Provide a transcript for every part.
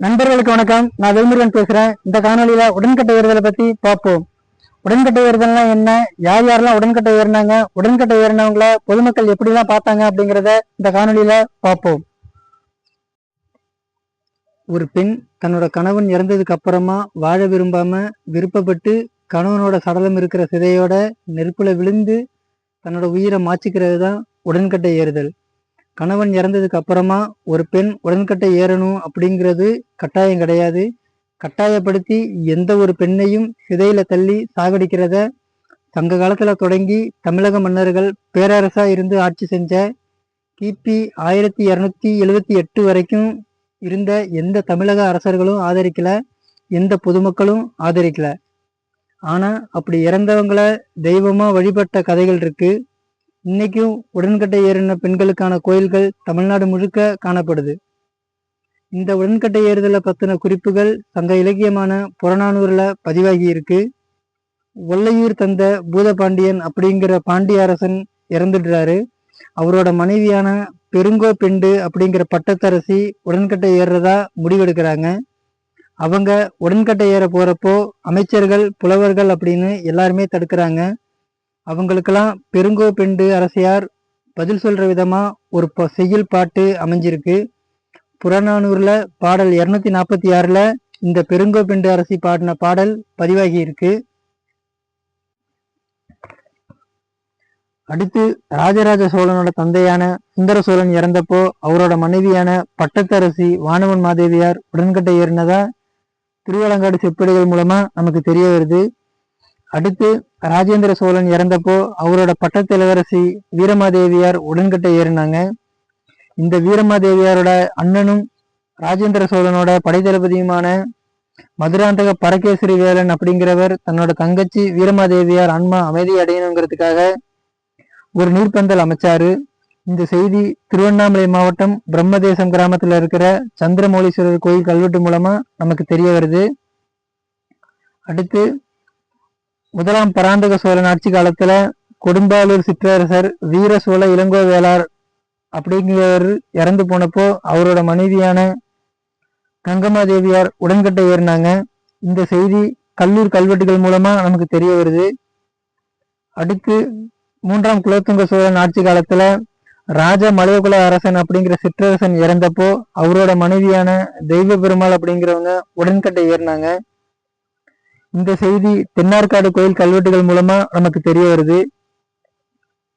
நண்பர்களுக்கு வணக்கம். நான் வேல்முருகன் பேசுறேன். இந்த காணொலியில உடன்கட்டை ஏறுதலை பத்தி பார்ப்போம். உடன்கட்டை ஏறுதல்னா என்ன, யார் யாரெல்லாம் உடன்கட்டை ஏறினாங்க, உடன்கட்டை ஏறினவங்கள பொதுமக்கள் எப்படிலாம் பார்த்தாங்க அப்படிங்கிறத இந்த காணொலியில பார்ப்போம். ஒரு பெண் தன்னோட கணவன் இறந்ததுக்கு அப்புறமா வாழ விரும்பாம விருப்பப்பட்டு கணவனோட சடலம் இருக்கிற சிதையோட நெருப்புல விழுந்து தன்னோட உயிரை மாச்சிக்கிறது தான் உடன்கட்டை ஏறுதல். கணவன் இறந்ததுக்கு அப்புறமா ஒரு பெண் உடன்கட்டை ஏறணும் அப்படிங்கிறது கட்டாயம் கிடையாது. கட்டாயப்படுத்தி எந்த ஒரு பெண்ணையும் சிதையில தள்ளி சாகடிக்கிறத சங்க காலத்துல தொடங்கி தமிழக மன்னர்கள் பேரரசா இருந்து ஆட்சி செஞ்ச கிபி 1278 வரைக்கும் இருந்த எந்த தமிழக அரசர்களும் ஆதரிக்கல, எந்த பொதுமக்களும் ஆதரிக்கல. ஆனா அப்படி இறந்தவங்களை தெய்வமா வழிபட்ட கதைகள் இருக்கு. இன்னைக்கும் உடன்கட்டை ஏறின பெண்களுக்கான கோயில்கள் தமிழ்நாடு முழுக்க காணப்படுது. இந்த உடன்கட்டை ஏறுதலை பத்தின குறிப்புகள் சங்க இலக்கியமான புறநானூறுல பதிவாகி இருக்கு. ஒல்லையூர் தந்த பூதபாண்டியன் அப்படிங்கிற பாண்டிய அரசன் இறந்துடுறாரு. அவரோட மனைவியான பெருங்கோ பெண்டு அப்படிங்கிற பட்டத்தரசி உடன்கட்டை ஏறுறதா முடிவெடுக்கிறாங்க. அவங்க உடன்கட்டை ஏற போறப்போ அமைச்சர்கள், புலவர்கள் அப்படின்னு எல்லாருமே தடுக்கிறாங்க. அவங்களுக்கெல்லாம் பெருங்கோ பெண்டு அரசியார் பதில் சொல்ற விதமா ஒரு செய்யுள் பாட்டு அமைஞ்சிருக்கு. புறநானூறுல பாடல் 246ல இந்த பெருங்கோ பெண்டு அரசி பாடின பாடல் பதிவாகி இருக்கு. அடுத்து ராஜராஜ சோழனோட தந்தையான சுந்தர சோழன் இறந்தப்போ அவரோட மனைவியான பட்டத்தரசி வானவன் மாதேவியார் உடன்கட்டை ஏறினதா திருவலங்காடு செப்பேடுகள் மூலமா நமக்கு தெரிய வருது. அடுத்து ராஜேந்திர சோழன் இறந்தப்போ அவரோட பட்டத்திலவரசி வீரமாதேவியார் உடன்கட்டை ஏறினாங்க. இந்த வீரமாதேவியாரோட அண்ணனும் ராஜேந்திர சோழனோட படைத்தளபதியுமான மதுராந்தக பரகேசரி வேலன் அப்படிங்கிறவர் தன்னோட தங்கச்சி வீரமாதேவியார் ஆன்மா அமைதி அடையணுங்கிறதுக்காக ஒரு நீர்ப்பந்தல் அமைச்சாரு. இந்த செய்தி திருவண்ணாமலை மாவட்டம் பிரம்மதேசம் கிராமத்துல இருக்கிற சந்திரமௌலீஸ்வரர் கோயில் கல்வெட்டு மூலமா நமக்கு தெரிய வருது. அடுத்து முதலாம் பராந்தக சோழன் ஆட்சி காலத்துல கொடும்பாலூர் சிற்றரசர் வீர சோழ இளங்கோ வேளார் அப்படிங்கிறவர் இறந்து போனப்போ அவரோட மனைவியான கங்கமாதேவியார் உடன்கட்டை ஏறினாங்க. இந்த செய்தி கல்லூர் கல்வெட்டுகள் மூலமா நமக்கு தெரிய வருது. அடுத்து மூன்றாம் குலோத்துங்க சோழன் ஆட்சி காலத்துல ராஜ மலையகுல அரசன் அப்படிங்கிற சிற்றரசன் இறந்தப்போ அவரோட மனைவியான தெய்வ பெருமாள் அப்படிங்கிறவங்க உடன்கட்டை ஏறினாங்க. இந்த செய்தி தென்னார்காடு கோயில் கல்வெட்டுகள் மூலமா நமக்கு தெரிய வருது.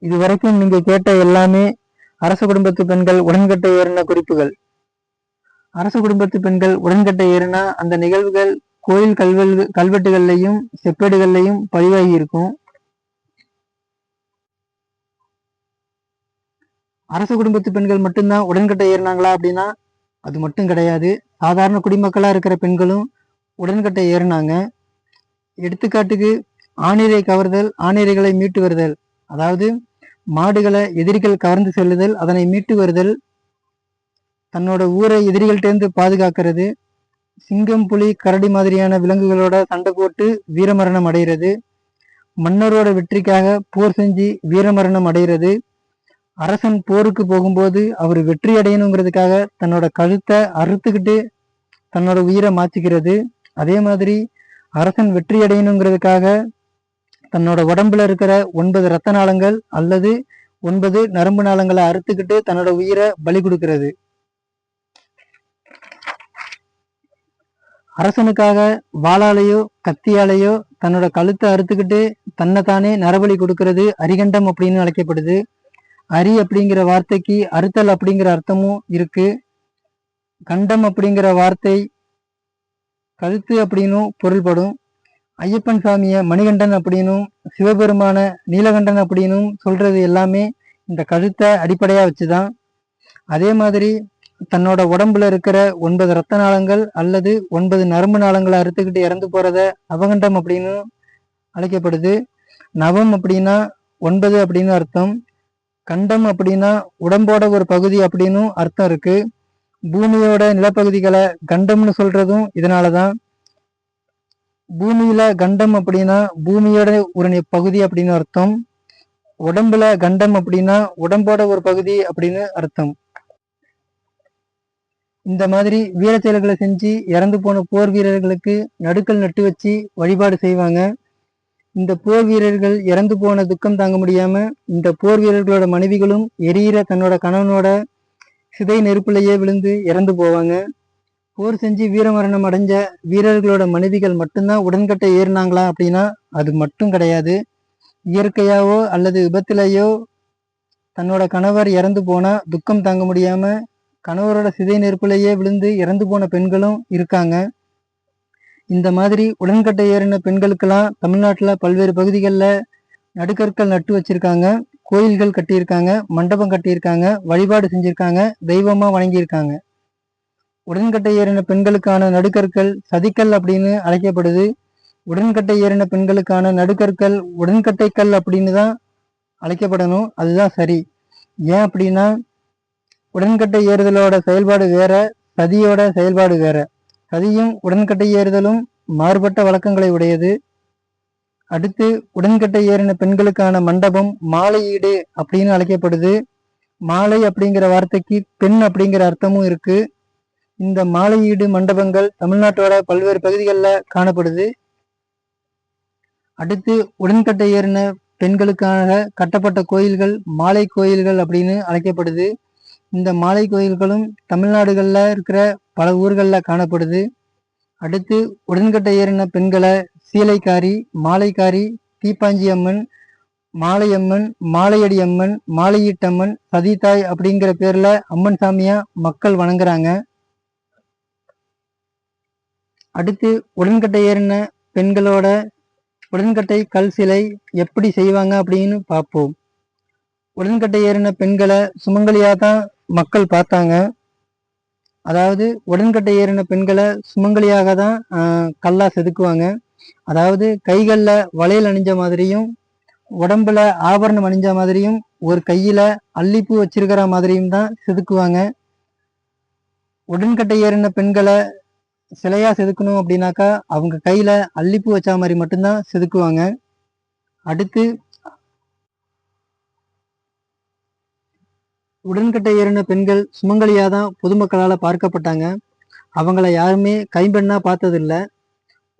இது வரைக்கும் நீங்க கேட்ட எல்லாமே அரச குடும்பத்து பெண்கள் உடன்கட்டை ஏறின குறிப்புகள். அரச குடும்பத்து பெண்கள் உடன்கட்டை ஏறினா அந்த நிகழ்வுகள் கோயில் கல்வெட்டுகள்லையும் செப்பேடுகள்லையும் பதிவாகி இருக்கும். அரச குடும்பத்து பெண்கள் மட்டும்தான் உடன்கட்டை ஏறினாங்களா அப்படின்னா அது மட்டும் கிடையாது. சாதாரண குடிமக்களா இருக்கிற பெண்களும் உடன்கட்டை ஏறினாங்க. எடுத்துக்காட்டுக்கு ஆணிரை கவர்தல், ஆணிரைகளை மீட்டு வருதல், அதாவது மாடுகளை எதிரிகள் கவர்ந்து செல்லுதல், அதனை மீட்டு வருதல், தன்னோட ஊரை எதிரிகள்டேந்து பாதுகாக்கிறது, சிங்கம் புலி கரடி மாதிரியான விலங்குகளோட சண்டை போட்டு வீரமரணம் அடைகிறது, மன்னரோட வெற்றிக்காக போர் செஞ்சு வீரமரணம் அடைகிறது, அரசன் போருக்கு போகும்போது அவர் வெற்றி அடையணுங்கிறதுக்காக தன்னோட கழுத்தை அறுத்துக்கிட்டு தன்னோட உயிரை மாற்றிக்கிறது, அதே மாதிரி அரசன் வெற்றி அடையணுங்கிறதுக்காக தன்னோட உடம்புல இருக்கிற 9 இரத்த நாளங்கள் அல்லது 9 நரம்பு நாளங்களை அறுத்துக்கிட்டு தன்னோட உயிரை பலி கொடுக்கிறது. அரசனுக்காக வாளாலேயோ கத்தியாலேயோ தன்னோட கழுத்தை அறுத்துக்கிட்டு தன்னைத்தானே நரபலி கொடுக்கிறது அரிகண்டம் அப்படின்னு அழைக்கப்படுது. அரி அப்படிங்கிற வார்த்தைக்கு அறுத்தல் அப்படிங்கிற அர்த்தமும் இருக்கு. கண்டம் அப்படிங்கிற வார்த்தை கழுத்து அப்படின்னும் பொருள்படும். ஐயப்பன் சாமிய மணிகண்டன் அப்படின்னும் சிவபெருமான நீலகண்டன் அப்படின்னும் சொல்றது எல்லாமே இந்த கழுத்தை அடிப்படையா வச்சுதான். அதே மாதிரி தன்னோட உடம்புல இருக்கிற 9 இரத்த நாளங்கள் அல்லது 9 நரம்பு நாளங்களை அறுத்துக்கிட்டு இறந்து போறத நவகண்டம் அப்படின்னு அழைக்கப்படுது. நவம் அப்படின்னா 9 அப்படின்னு அர்த்தம். கண்டம் அப்படின்னா உடம்போட ஒரு பகுதி அப்படின்னு அர்த்தம் இருக்கு. பூமியோட நிலப்பகுதிகளை கண்டம்னு சொல்றதும் இதனாலதான். பூமியில கண்டம் அப்படின்னா பூமியோட ஒரு பகுதி அப்படின்னு அர்த்தம். உடம்புல கண்டம் அப்படின்னா உடம்போட ஒரு பகுதி அப்படின்னு அர்த்தம். இந்த மாதிரி வீர செயல்களை செஞ்சு இறந்து போன போர் வீரர்களுக்கு நடுக்கல் நட்டு வச்சு வழிபாடு செய்வாங்க. இந்த போர் வீரர்கள் இறந்து போன துக்கம் தாங்க முடியாம இந்த போர் வீரர்களோட மனைவிகளும் எரியிற தன்னோட கணவனோட சிதை நெருப்புலையே விழுந்து இறந்து போவாங்க. போர் செஞ்சு வீரமரணம் அடைஞ்ச வீரர்களோட மனைவிகள் மட்டும்தான் உடன்கட்டை ஏறினாங்களா அப்படின்னா அது மட்டும் கிடையாது. இயற்கையாவோ அல்லது விபத்திலேயோ தன்னோட கணவர் இறந்து போனா துக்கம் தாங்க முடியாம கணவரோட சிதை நெருப்புலையே விழுந்து இறந்து போன பெண்களும் இருக்காங்க. இந்த மாதிரி உடன்கட்டை ஏறின பெண்களுக்கெல்லாம் தமிழ்நாட்டுல பல்வேறு பகுதிகளில் நடுக்கற்கள் நட்டு வச்சிருக்காங்க, கோயில்கள் கட்டியிருக்காங்க, மண்டபம் கட்டியிருக்காங்க, வழிபாடு செஞ்சிருக்காங்க, தெய்வமா வணங்கியிருக்காங்க. உடன்கட்டை ஏறின பெண்களுக்கான நடுக்கற்கள் சதிக்கல் அப்படின்னு அழைக்கப்படுது. உடன்கட்டை ஏறின பெண்களுக்கான நடுக்கற்கள் உடன்கட்டைக்கல் அப்படின்னு தான் அழைக்கப்படணும். அதுதான் சரி. ஏன் அப்படின்னா உடன்கட்டை ஏறுதலோட செயல்பாடு வேற, சதியோட செயல்பாடு வேற. சதியும் உடன்கட்டை ஏறுதலும் மாறுபட்ட வழக்கங்களை உடையது. அடுத்து உடன்கட்டை ஏறின பெண்களுக்கான மண்டபம் மாலையீடு அப்படின்னு அழைக்கப்படுது. மாலை அப்படிங்கிற வார்த்தைக்கு பெண் அப்படிங்கிற அர்த்தமும் இருக்கு. இந்த மாலையீடு மண்டபங்கள் தமிழ்நாட்டோட பல்வேறு பகுதிகளில் காணப்படுது. அடுத்து உடன்கட்டை ஏறின பெண்களுக்காக கட்டப்பட்ட கோயில்கள் மாலை கோயில்கள் அப்படின்னு அழைக்கப்படுது. இந்த மாலை கோயில்களும் தமிழ்நாடுகளில் இருக்கிற பல ஊர்களில் காணப்படுது. அடுத்து உடன்கட்டை ஏறின பெண்களை சீலைக்காரி, மாலைக்காரி, தீப்பாஞ்சி அம்மன், மாலையம்மன், மாலையடி அம்மன், மாலையீட்டம்மன், சதிதாய் அப்படிங்கிற பேர்ல அம்மன் சாமியா மக்கள் வணங்குறாங்க. அடுத்து உடன்கட்டை ஏறின பெண்களோட உடன்கட்டை கல் சிலை எப்படி செய்வாங்க அப்படின்னு பார்ப்போம். உடன்கட்டை ஏறின பெண்களை சுமங்கலியா தான் மக்கள் பார்த்தாங்க. அதாவது உடன்கட்டை ஏறின பெண்களை சுமங்கலியாக தான் கல்லா செதுக்குவாங்க. அதாவது கைகள்ல வளையல் அணிஞ்ச மாதிரியும் உடம்புல ஆபரணம் அணிஞ்ச மாதிரியும் ஒரு கையில அல்லிப்பூ வச்சிருக்கிற மாதிரியும் தான் செதுக்குவாங்க. உடன்கட்டை ஏறின பெண்களை சிலையா செதுக்கணும் அப்படின்னாக்கா அவங்க கையில அல்லிப்பூ வச்சா மாதிரி மட்டும்தான் செதுக்குவாங்க. அடுத்து உடன்கட்டை ஏறின பெண்கள் சுமங்கலியா தான் பொதுமக்களால பார்க்கப்பட்டாங்க. அவங்கள யாருமே கைம்பெண்ணா பார்த்ததில்ல.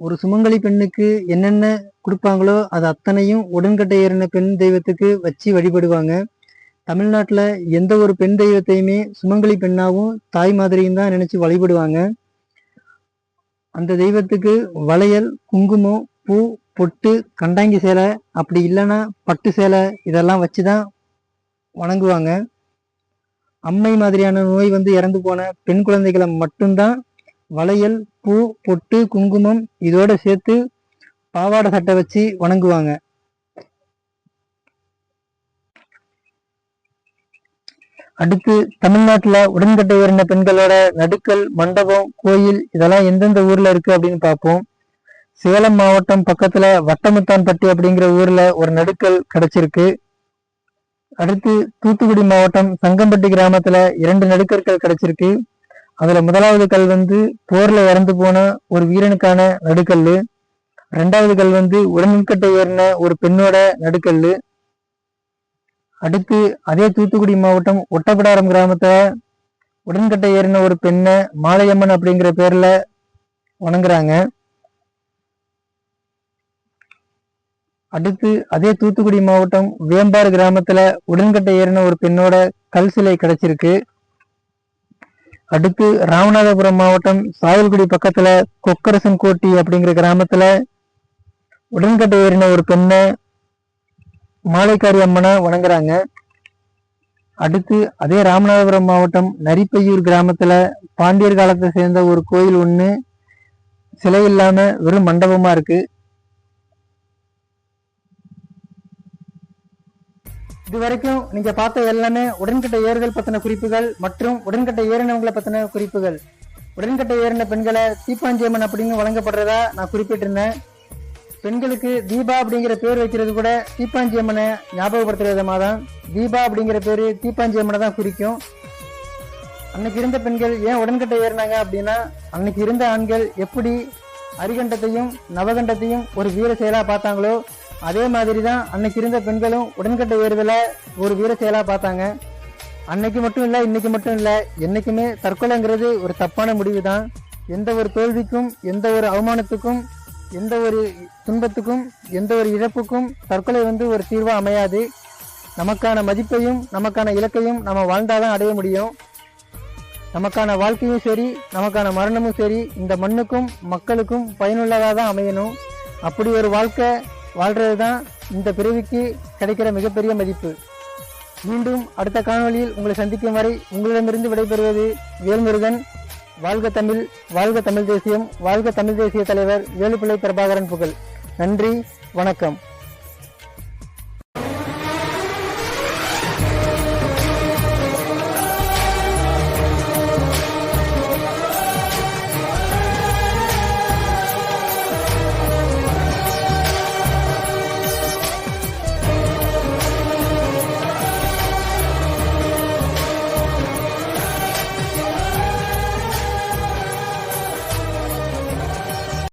ஒரு சுமங்கலி பெண்ணுக்கு என்னென்ன கொடுப்பாங்களோ அது அத்தனையும் உடன்கட்டை ஏறின பெண் தெய்வத்துக்கு வச்சு வழிபடுவாங்க. தமிழ்நாட்டுல எந்த ஒரு பெண் தெய்வத்தையுமே சுமங்கலி பெண்ணாவும் தாய் மாதிரியும் தான் நினைச்சு வழிபடுவாங்க. அந்த தெய்வத்துக்கு வளையல், குங்குமம், பூ, பொட்டு, கண்டாங்கி சேலை, அப்படி இல்லைன்னா பட்டு சேலை இதெல்லாம் வச்சுதான் வணங்குவாங்க. அம்மை மாதிரியான நோய் இறந்து போன பெண் குழந்தைகளை மட்டும்தான் வளையல், பூ, பொட்டு, குங்குமம் இதோட சேர்த்து பாவாடை சட்டை வச்சு வணங்குவாங்க. அடுத்து தமிழ்நாட்டுல உடன்கட்டை ஏறின பெண்களோட நடுக்கல், மண்டபம், கோயில் இதெல்லாம் எந்தெந்த ஊர்ல இருக்கு அப்படின்னு பார்ப்போம். சேலம் மாவட்டம் பக்கத்துல வட்டமுத்தான்பட்டி அப்படிங்கிற ஊர்ல ஒரு நடுக்கல் கிடைச்சிருக்கு. அடுத்து தூத்துக்குடி மாவட்டம் சங்கம்பட்டி கிராமத்துல 2 நடுக்கற்கள் கிடைச்சிருக்கு. அதுல முதலாவது கல் போர்ல இறந்து போன ஒரு வீரனுக்கான நடுக்கல்லு. 2வது கல் உடன்கட்டை ஏறின ஒரு பெண்ணோட நடுக்கல்லு. அடுத்து அதே தூத்துக்குடி மாவட்டம் ஒட்டப்பிடாரம் கிராமத்துல உடன்கட்டை ஏறின ஒரு பெண்ணை மாலையம்மன் அப்படிங்கிற பேர்ல வணங்குறாங்க. அடுத்து அதே தூத்துக்குடி மாவட்டம் வேம்பாறு கிராமத்துல உடன்கட்டை ஏறின ஒரு பெண்ணோட கல் சிலை கிடைச்சிருக்கு. அடுத்து ராமநாதபுரம் மாவட்டம் சாயல்குடி பக்கத்துல கொக்கரசன் கோட்டி அப்படிங்கிற கிராமத்துல உடன்கட்டை ஏறின ஒரு பெண்ணை மாலைக்காரி அம்மனை வணங்குறாங்க. அடுத்து அதே ராமநாதபுரம் மாவட்டம் நரிப்பையூர் கிராமத்துல பாண்டியர் காலத்தை சேர்ந்த ஒரு கோயில் ஒண்ணு சிலை இல்லாம வெறும் மண்டபமா இருக்கு. இது வரைக்கும் நீங்க பார்த்த எல்லாமே உடன்கட்டை ஏறுதல் பத்தின குறிப்புகள் மற்றும் உடன்கட்டை ஏறினவங்களை பத்தின குறிப்புகள். உடன்கட்டை ஏறின பெண்களை தீப்பாஞ்சியம்மன் அப்படின்னு வழங்கப்படுறதா நான் குறிப்பிட்டிருந்தேன். பெண்களுக்கு தீபா அப்படிங்கிற பேர் வைக்கிறது கூட தீப்பாஞ்சியம்மனை ஞாபகப்படுத்துற விதமாக தான். தீபா அப்படிங்கிற பேரு தீப்பாஞ்சியம்மனை தான் குறிக்கும். அன்னைக்கு இருந்த பெண்கள் ஏன் உடன்கட்டை ஏறினாங்க அப்படின்னா அன்னைக்கு இருந்த ஆண்கள் எப்படி அரிகண்டத்தையும் நவகண்டத்தையும் ஒரு வீர செயலா பார்த்தாங்களோ அதே மாதிரி தான் அன்னைக்கு இருந்த பெண்களும் உடன்கட்டை ஏறுதல ஒரு வீர செயலா பார்த்தாங்க. அன்னைக்கு மட்டும் இல்லை, இன்னைக்கு மட்டும் இல்லை, என்னைக்குமே தற்கொலைங்கிறது ஒரு தப்பான முடிவு தான். எந்த ஒரு தோல்விக்கும், எந்த ஒரு அவமானத்துக்கும், எந்த ஒரு துன்பத்துக்கும், எந்த ஒரு இழப்புக்கும் தற்கொலை ஒரு தீர்வாக அமையாது. நமக்கான மதிப்பையும் நமக்கான இலக்கையும் நம்ம வாழ்ந்தாதான் அடைய முடியும். நமக்கான வாழ்க்கையும் சரி, நமக்கான மரணமும் சரி, இந்த மண்ணுக்கும் மக்களுக்கும் பயனுள்ளதாக தான் அமையணும். அப்படி ஒரு வாழ்க்கை வாழ்றது தான் இந்த பிறவிக்கு கிடைக்கிற மிகப்பெரிய மதிப்பு. மீண்டும் அடுத்த காணொளியில் உங்களை சந்திக்கும் வரை உங்களிடமிருந்து விடைபெறுவது வேல்முருகன். வாழ்க தமிழ், வாழ்க தமிழ் தேசியம், வாழ்க தமிழ் தேசிய தலைவர் வேலுப்பிள்ளை பிரபாகரன் புகழ். நன்றி, வணக்கம்.